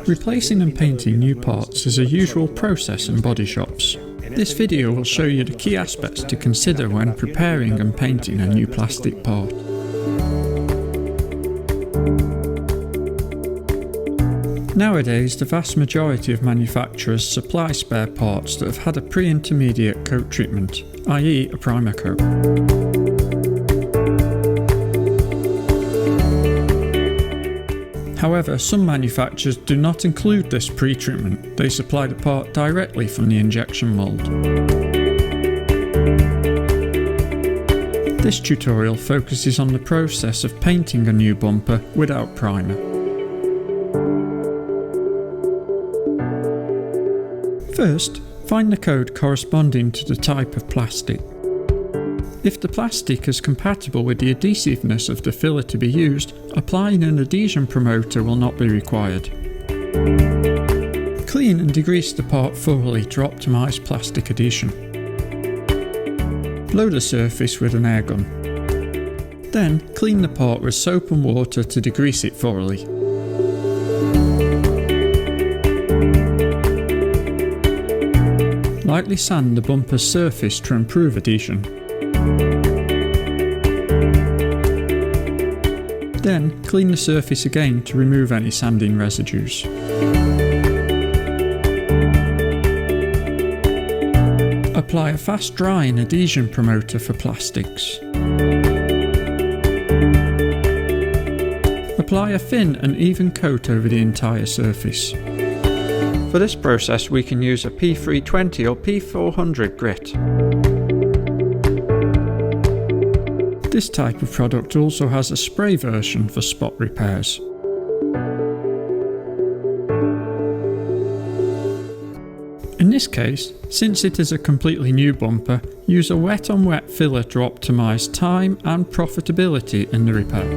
Replacing and painting new parts is a usual process in body shops. This video will show you the key aspects to consider when preparing and painting a new plastic part. Nowadays, the vast majority of manufacturers supply spare parts that have had a pre-intermediate coat treatment, i.e. a primer coat. However, some manufacturers do not include this pre-treatment, they supply the part directly from the injection mould. This tutorial focuses on the process of painting a new bumper without primer. First, find the code corresponding to the type of plastic. If the plastic is compatible with the adhesiveness of the filler to be used, applying an adhesion promoter will not be required. Clean and degrease the part thoroughly to optimise plastic adhesion. Blow the surface with an air gun. Then clean the part with soap and water to degrease it thoroughly. Lightly sand the bumper's surface to improve adhesion. Then clean the surface again to remove any sanding residues. Apply a fast drying adhesion promoter for plastics. Apply a thin and even coat over the entire surface. For this process we can use a P320 or P400 grit. This type of product also has a spray version for spot repairs. In this case, since it is a completely new bumper, use a wet-on-wet filler to optimise time and profitability in the repair.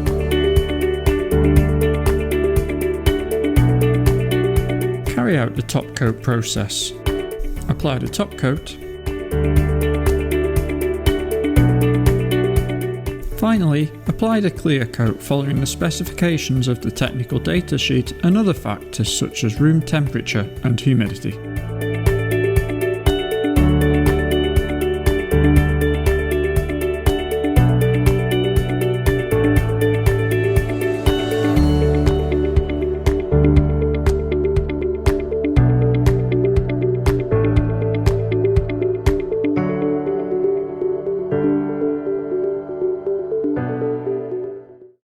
Carry out the top coat process. Apply the top coat. Finally, apply the clear coat following the specifications of the technical data sheet and other factors such as room temperature and humidity.